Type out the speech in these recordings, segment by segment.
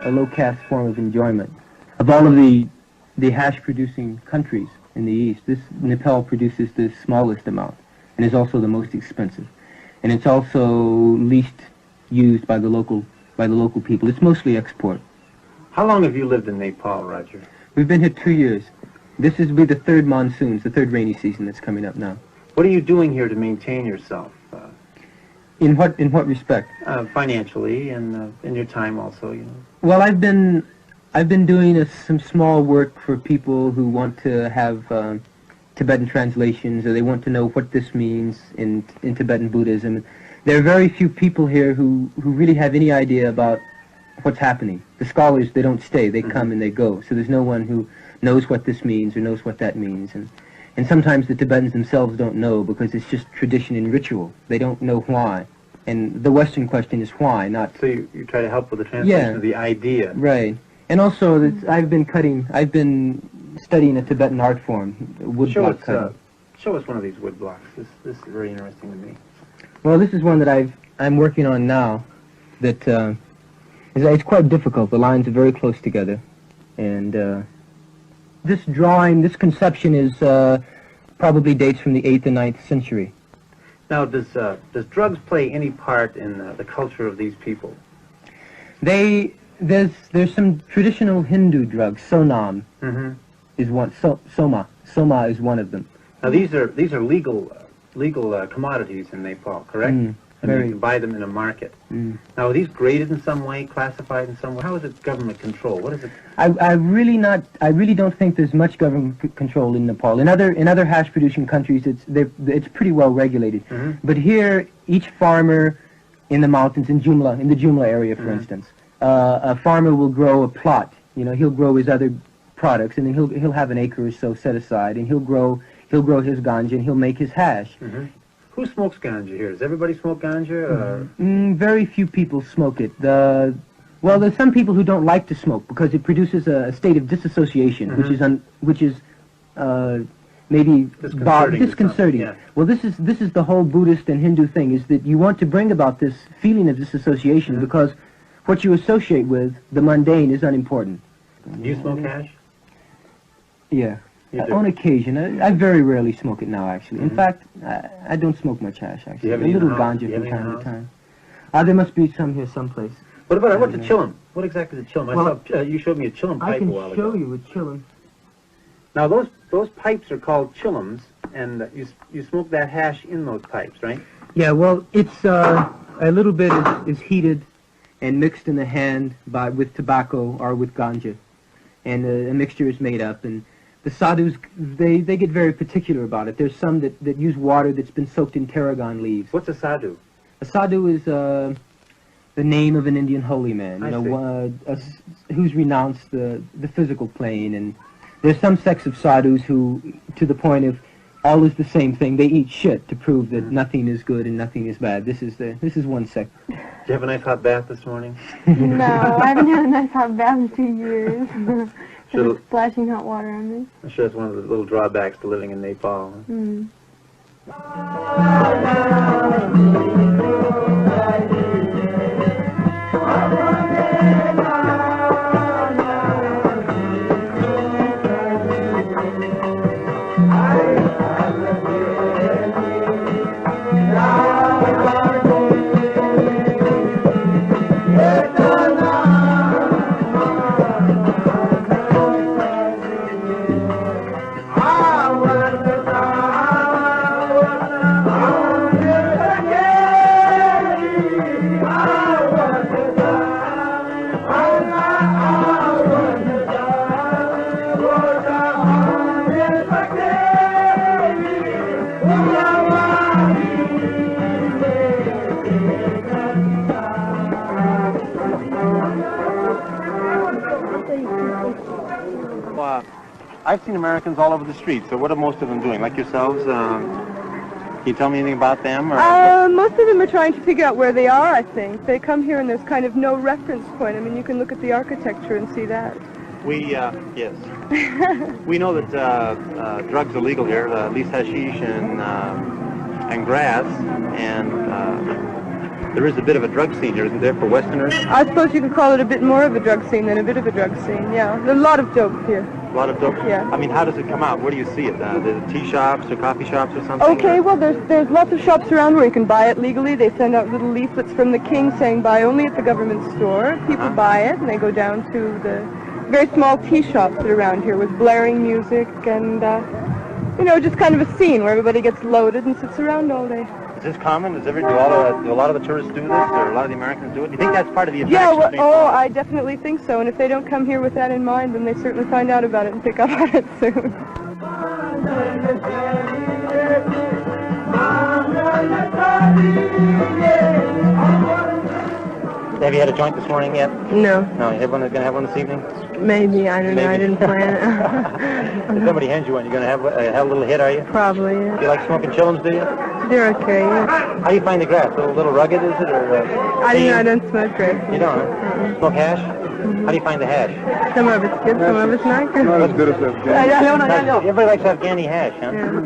low-caste form of enjoyment. Of all of the hash-producing countries in the East, Nepal produces the smallest amount, and is also the most expensive. And it's also least used by the local people. It's mostly export. How long have you lived in Nepal, Roger? We've been here 2 years. This will be the third monsoon, the third rainy season that's coming up now. What are you doing here to maintain yourself? In what respect? Financially and in your time also, you know. Well, I've been doing some small work for people who want to have Tibetan translations, or they want to know what this means in Tibetan Buddhism. There are very few people here who really have any idea about what's happening. The scholars, they don't stay. They come and they go. So there's no one who knows what this means or knows what that means. And sometimes the Tibetans themselves don't know because it's just tradition and ritual. They don't know why. And the Western question is why, not... So you try to help with the translation of the idea. Right. And also, I've been studying a Tibetan art form, woodblock cutting. Show us one of these wood blocks. This is very interesting to me. Well, this is one that I'm working on now. It's quite difficult. The lines are very close together, and this conception is probably dates from the 8th and 9th century. Now, does drugs play any part in the culture of these people? There's some traditional Hindu drugs. Sonam is one. Soma is one of them. Now, these are legal commodities in Nepal, correct? And you can buy them in a market. Now, are these graded in some way, classified in some way? How is it government control? What is it? I really don't think there's much government control in Nepal. In other hash-producing countries, it's pretty well regulated. But here, each farmer in the mountains, in the Jumla area, for instance, a farmer will grow a plot. You know, he'll grow his other products, and then he'll have an acre or so set aside, and he'll grow his ganja, and he'll make his hash. Who smokes ganja here? Does everybody smoke ganja? Or? Very few people smoke it. Well, there's some people who don't like to smoke because it produces a state of disassociation, which is maybe disconcerting. Yeah. Well, this is the whole Buddhist and Hindu thing, is that you want to bring about this feeling of disassociation because what you associate with, the mundane, is unimportant. Do you smoke hash? Yeah. On occasion. I very rarely smoke it now, actually. In fact, I don't smoke much hash, actually. A little ganja from time to time. There must be some here someplace. What about, what's a chillum? What exactly is a chillum? Well, you showed me a chillum pipe a while ago. I can show you a chillum. Now, those pipes are called chillums, and you smoke that hash in those pipes, right? Yeah, well, it's a little bit is heated and mixed in the hand with tobacco or with ganja. And a mixture is made up, and the sadhus, they get very particular about it. There's some that use water that's been soaked in tarragon leaves. What's a sadhu? A sadhu is the name of an Indian holy man, who's renounced the physical plane. And there's some sects of sadhus who, to the point of all is the same thing, they eat shit to prove that nothing is good and nothing is bad. This is one sect. Did you have a nice hot bath this morning? No, I haven't had a nice hot bath in 2 years. Splashing hot water on me. I'm sure it's one of the little drawbacks to living in Nepal. I've seen Americans all over the street, so what are most of them doing? Like yourselves? Can you tell me anything about them? Or most of them are trying to figure out where they are, I think. They come here and there's kind of no reference point. I mean, you can look at the architecture and see that. Yes. We know that drugs are legal here, at least hashish and grass, and there is a bit of a drug scene here, isn't there, for Westerners? I suppose you could call it a bit more of a drug scene than a bit of a drug scene, yeah. There's a lot of dope here. A lot of dope? Yeah. I mean, how does it come out? Where do you see it? The tea shops or coffee shops or something? Okay, well, there's lots of shops around where you can buy it legally. They send out little leaflets from the king saying buy only at the government store. People buy it, and they go down to the very small tea shops that are around here with blaring music and, you know, just kind of a scene where everybody gets loaded and sits around all day. Is this common? Do a lot of the tourists do this, or a lot of the Americans do it? Do you think that's part of the attraction? Yeah, well, I definitely think so. And if they don't come here with that in mind, then they certainly find out about it and pick up on it soon. Have you had a joint this morning yet? No. No, you going to have one this evening? Maybe. I don't know. I didn't plan it. If somebody hands you one, you're going to have a little hit, are you? Probably, yeah. Do you like smoking chillums, do you? They're okay, yeah. How do you find the grass? A little rugged, is it? Or, I don't smoke grass. You don't? Smoke hash? How do you find the hash? Some of it's good, some of it's not good. Not as good as Afghani. Everybody likes Afghani hash, huh? Yeah.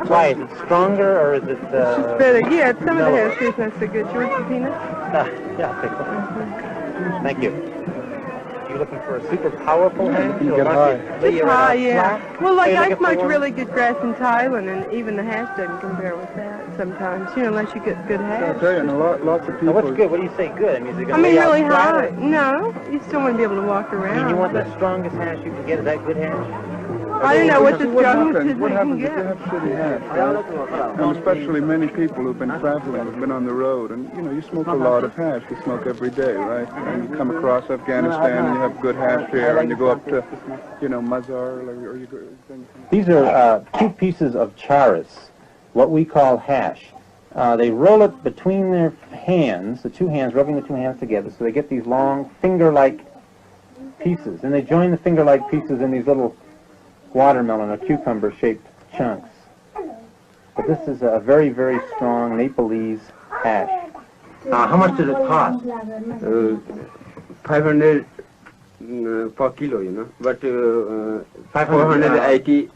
Why? Is it stronger, or is it... It's just better. Yeah, some of the hash is not so good. You want some peanuts? Yeah, I'll take one. Thank you. You looking for a super powerful hash? You get high. It's high, yeah. Well, like I smoked really good grass in Thailand, and even the hash doesn't compare with that sometimes, you know, unless you get good hash. I'll tell you, and lots of people... Now, what's good? What do you say good? I mean, is it I going to mean, lay out really flat, high. or- No, you still want to be able to walk I around. mean, you want the strongest hash you can get? Is that good hash? I don't know what the What strongest happens, is what you can happens if you get. have shitty hash, right? And especially many people who've been traveling, who've been on the road, and, you know, you smoke a lot of hash. You smoke every day, right? And you come across Afghanistan, and you have good hash here, and you go up to, you know, Mazar, or you go... These are 2 pieces of charas, what we call hash. They roll it between their hands, the 2 hands, rubbing the 2 hands together, so they get these long finger-like pieces. And they join the finger-like pieces in these little watermelon or cucumber-shaped chunks. But this is a very, very strong Nepalese hash. How much does it cost? 500 per kilo, you know, but 480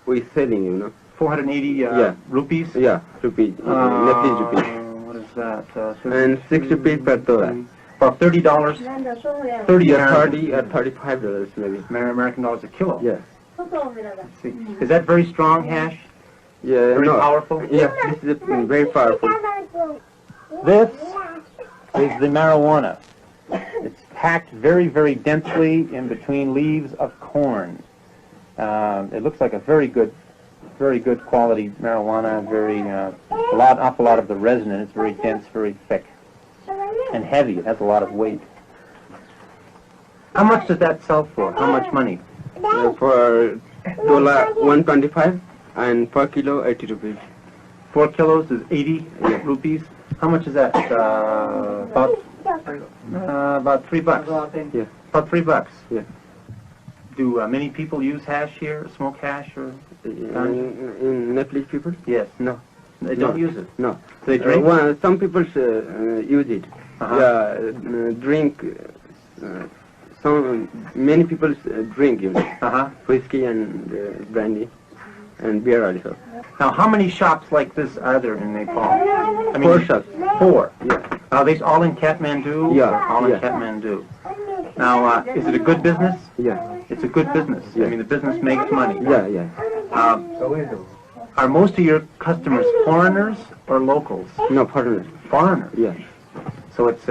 we selling, you know. 480 rupees? Yeah, rupees, Nepalese rupees. What is that? And 6 rupees per tola. About $30. 30 $35 maybe. American dollars a kilo. Yeah. See. Is that very strong hash? Yeah, Very no. powerful? Yeah, this is very powerful. This is the marijuana. It's packed very, very densely in between leaves of corn. It looks like a very good quality marijuana. Awful lot of the resin in it. It's very dense, very thick, and heavy. It has a lot of weight. How much does that sell for? How much money? For tola 125 and per kilo 80 rupees. 4 kilos is 80 rupees. How much is that? About $3. Yeah. About $3. Yeah. Do many people use hash here, smoke hash, or? In Nepalese people? Yes. No. They don't use it. No. They drink? Well, some people use it. Yeah, drink. Many people drink, you know, whiskey and brandy and beer also. Now, how many shops like this are there in Nepal? I mean, 4 shops. 4. Yeah. Are they all in Kathmandu? Yeah, All in yeah. Kathmandu. Now, is it a good business? Yeah. It's a good business. Yeah. I mean, the business makes money. Yeah, yeah. Are most of your customers foreigners or locals? No, foreigners. Foreigners. Yeah. So it's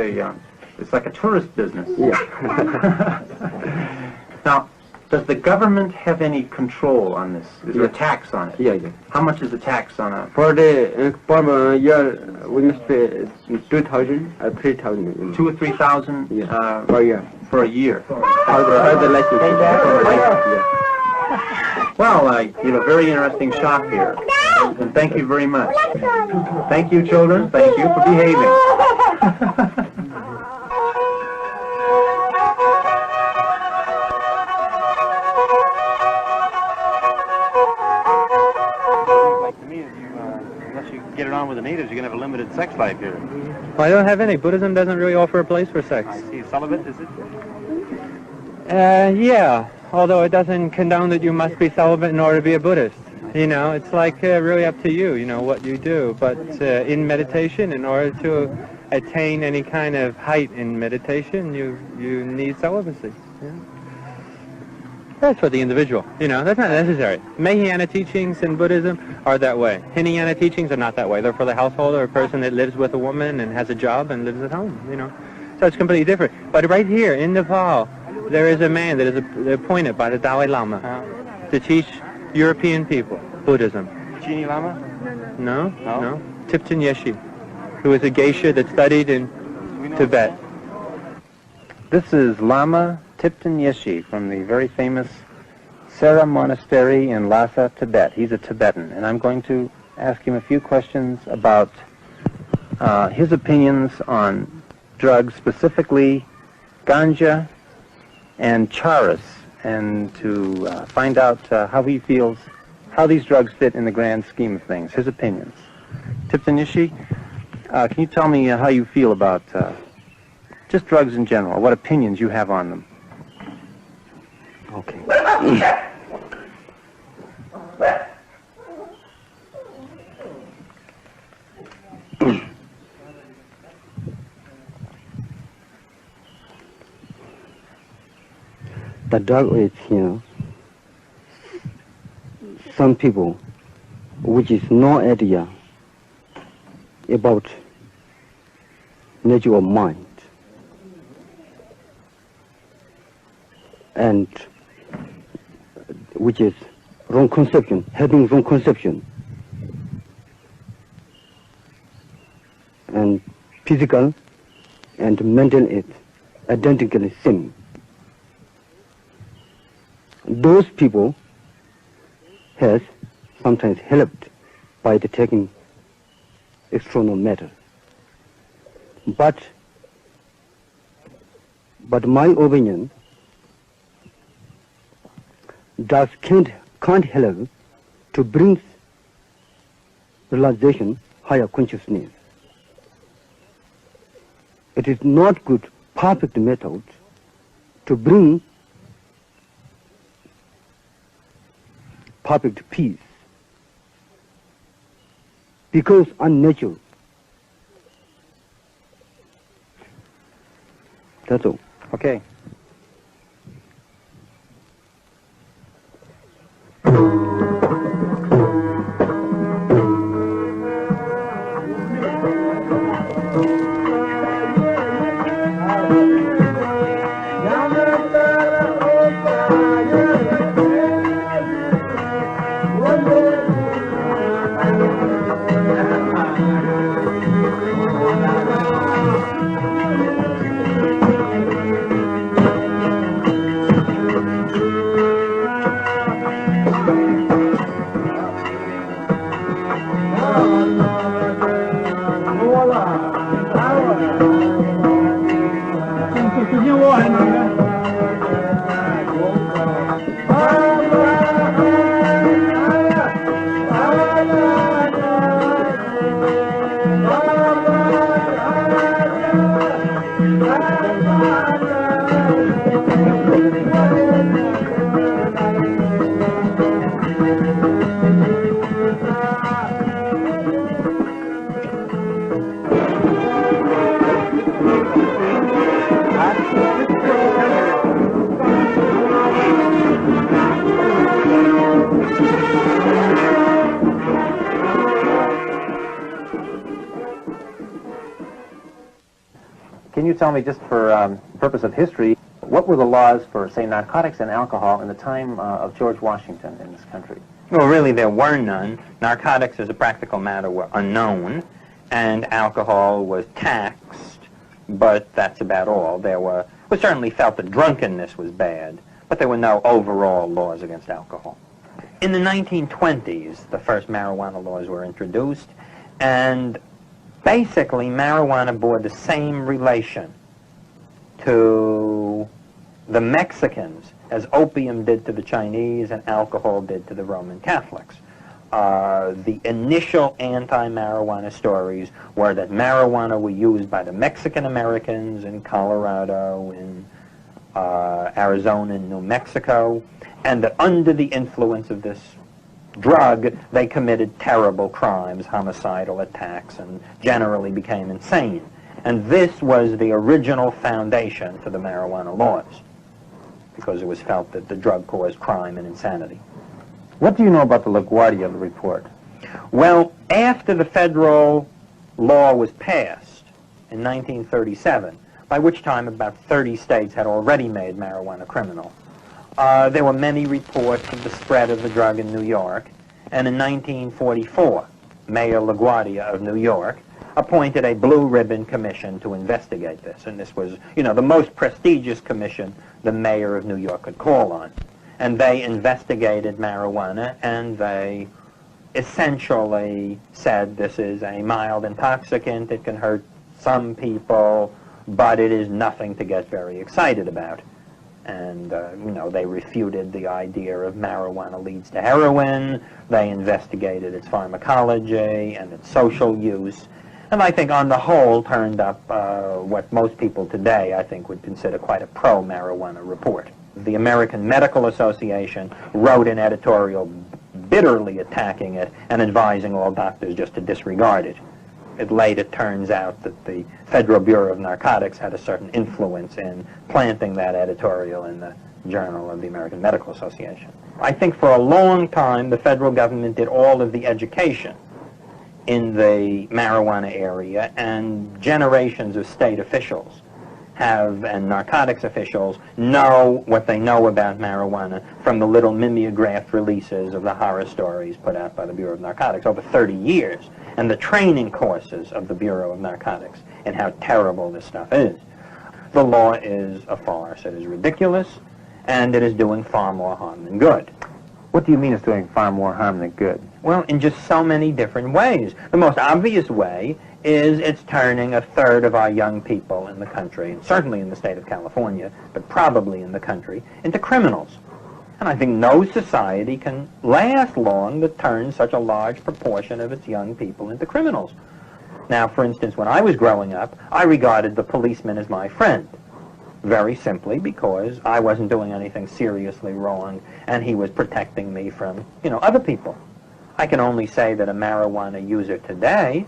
like a tourist business. Yeah. Now, does the government have any control on this? Is there a Yeah. tax on it? Yeah, yeah. How much is the tax on a Per year, we must pay 2,000 or 3,000. You know, 2,000 or 3,000 per year. for a year? For the license. Yeah. Well, very interesting shop here. And thank you very much. Thank you, children. Thank you for behaving. Get it on with the natives, you're going to have a limited sex life here. Well, I don't have any. Buddhism doesn't really offer a place for sex. I see. Celibate, is it? Yeah, although it doesn't condone that you must be celibate in order to be a Buddhist. I You know, it's like really up to you, you know, what you do. But in meditation, in order to attain any kind of height in meditation, you need celibacy. Yeah. That's for the individual. You know, that's not necessary. Mahayana teachings in Buddhism are that way. Hinayana teachings are not that way. They're for the householder, a person that lives with a woman and has a job and lives at home, you know. So it's completely different. But right here in Nepal, there is a man that is appointed by the Dalai Lama to teach European people Buddhism. Chini Lama? No. Thipten Yeshe, who is a geisha that studied in Tibet. This is Lama Thipten Yeshe from the very famous Sera Monastery in Lhasa, Tibet. He's a Tibetan, and I'm going to ask him a few questions about his opinions on drugs, specifically ganja and charas, and to find out how he feels, how these drugs fit in the grand scheme of things, his opinions. Thipten Yeshe, can you tell me how you feel about just drugs in general, what opinions you have on them? Okay. The drug is, you know, some people which is no idea about nature of mind, and which is wrong conception, having wrong conception, and physical and mental is identically same. Those people has sometimes helped by the taking external matter. But my opinion, drugs can't help to bring realization, higher consciousness. It is not good, perfect method to bring perfect peace, because unnatural. That's all. Okay. Can you tell me, just for purpose of history, what were the laws for, say, narcotics and alcohol in the time of George Washington in this country? Well, really, there were none. Narcotics, as a practical matter, were unknown, and alcohol was taxed, but that's about all. We certainly felt that drunkenness was bad, but there were no overall laws against alcohol. In the 1920s, the first marijuana laws were introduced, and basically, marijuana bore the same relation to the Mexicans as opium did to the Chinese and alcohol did to the Roman Catholics. The initial anti-marijuana stories were that marijuana were used by the Mexican Americans in Colorado, in Arizona, and New Mexico, and that under the influence of this drug, they committed terrible crimes, homicidal attacks, and generally became insane. And this was the original foundation for the marijuana laws, because it was felt that the drug caused crime and insanity. What do you know about the LaGuardia report? Well, after the federal law was passed in 1937, by which time about 30 states had already made marijuana criminal, there were many reports of the spread of the drug in New York, and in 1944, Mayor LaGuardia of New York appointed a blue ribbon commission to investigate this, and this was, you know, the most prestigious commission the mayor of New York could call on. And they investigated marijuana, and they essentially said this is a mild intoxicant, it can hurt some people, but it is nothing to get very excited about. And, you know, they refuted the idea of marijuana leads to heroin. They investigated its pharmacology and its social use. And I think on the whole turned up what most people today, I think, would consider quite a pro-marijuana report. The American Medical Association wrote an editorial bitterly attacking it and advising all doctors just to disregard it. It later turns out that the Federal Bureau of Narcotics had a certain influence in planting that editorial in the Journal of the American Medical Association. I think for a long time the federal government did all of the education in the marijuana area, and generations of state officials and narcotics officials know what they know about marijuana from the little mimeographed releases of the horror stories put out by the Bureau of Narcotics over 30 years, and the training courses of the Bureau of Narcotics and how terrible this stuff is. The law is a farce. It is ridiculous, and it is doing far more harm than good. What do you mean it's doing far more harm than good? Well, in just so many different ways. The most obvious way is it's turning a third of our young people in the country, and certainly in the state of California, but probably in the country, into criminals. And I think no society can last long that turns such a large proportion of its young people into criminals. Now, for instance, when I was growing up, I regarded the policeman as my friend, very simply because I wasn't doing anything seriously wrong, and he was protecting me from, you know, other people. I can only say that a marijuana user today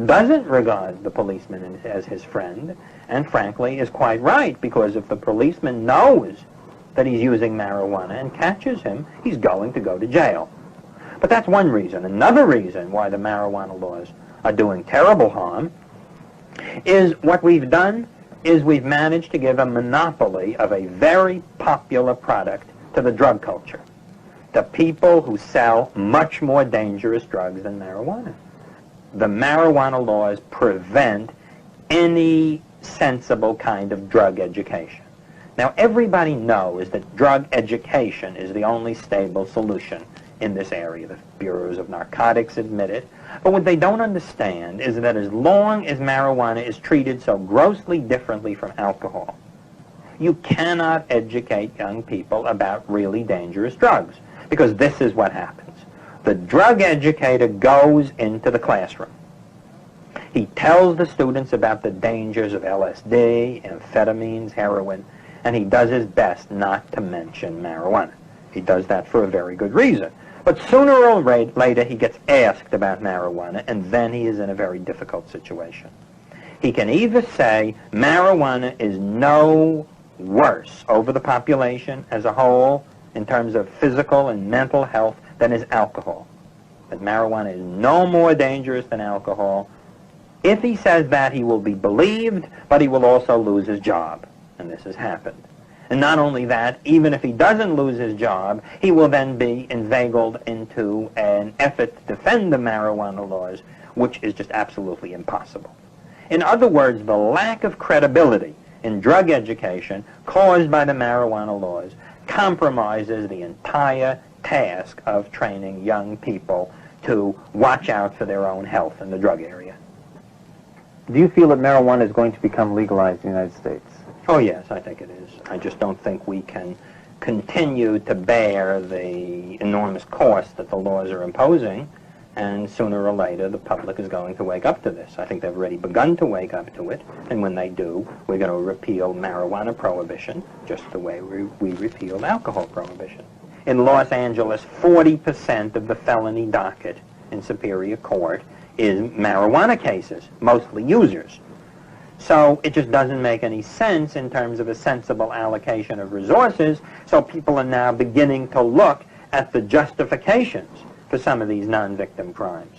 doesn't regard the policeman as his friend, and frankly is quite right, because if the policeman knows that he's using marijuana and catches him, he's going to go to jail. But that's one reason. Another reason why the marijuana laws are doing terrible harm is what we've done is we've managed to give a monopoly of a very popular product to the drug culture, the people who sell much more dangerous drugs than marijuana. The marijuana laws prevent any sensible kind of drug education. Now, everybody knows that drug education is the only stable solution in this area. The bureaus of narcotics admit it. But what they don't understand is that as long as marijuana is treated so grossly differently from alcohol, you cannot educate young people about really dangerous drugs, because this is what happens. The drug educator goes into the classroom. He tells the students about the dangers of LSD, amphetamines, heroin, and he does his best not to mention marijuana. He does that for a very good reason. But sooner or later he gets asked about marijuana, and then he is in a very difficult situation. He can either say marijuana is no worse over the population as a whole in terms of physical and mental health than is alcohol. That marijuana is no more dangerous than alcohol. If he says that, he will be believed, but he will also lose his job. And this has happened. And not only that, even if he doesn't lose his job, he will then be inveigled into an effort to defend the marijuana laws, which is just absolutely impossible. In other words, the lack of credibility in drug education caused by the marijuana laws compromises the entire task of training young people to watch out for their own health in the drug area. Do you feel that marijuana is going to become legalized in the United States? Oh, yes, I think it is. I just don't think we can continue to bear the enormous cost that the laws are imposing, and sooner or later the public is going to wake up to this. I think they've already begun to wake up to it, and when they do, we're going to repeal marijuana prohibition just the way we repealed alcohol prohibition. In Los Angeles, 40% of the felony docket in Superior Court is marijuana cases, mostly users. So it just doesn't make any sense in terms of a sensible allocation of resources, so people are now beginning to look at the justifications for some of these non-victim crimes.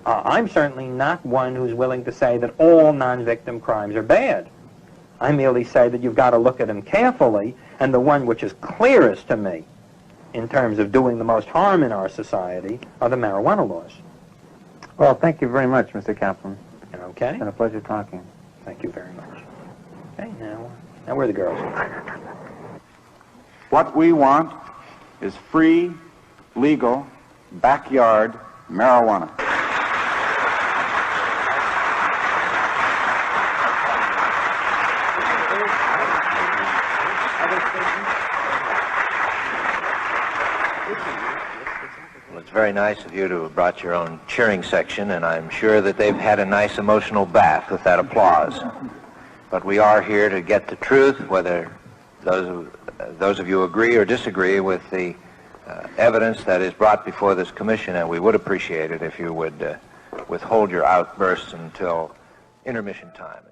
I'm certainly not one who's willing to say that all non-victim crimes are bad. I merely say that you've got to look at them carefully, and the one which is clearest to me in terms of doing the most harm in our society are the marijuana laws. Well, thank you very much, Mr. Kaplan. Okay? It's been a pleasure talking. Thank you very much. Okay, now where are the girls? What we want is free, legal, backyard marijuana. Well, it's very nice of you to have brought your own cheering section, and I'm sure that they've had a nice emotional bath with that applause. But we are here to get the truth, whether those of you agree or disagree with the evidence that is brought before this commission, and we would appreciate it if you would withhold your outbursts until intermission time.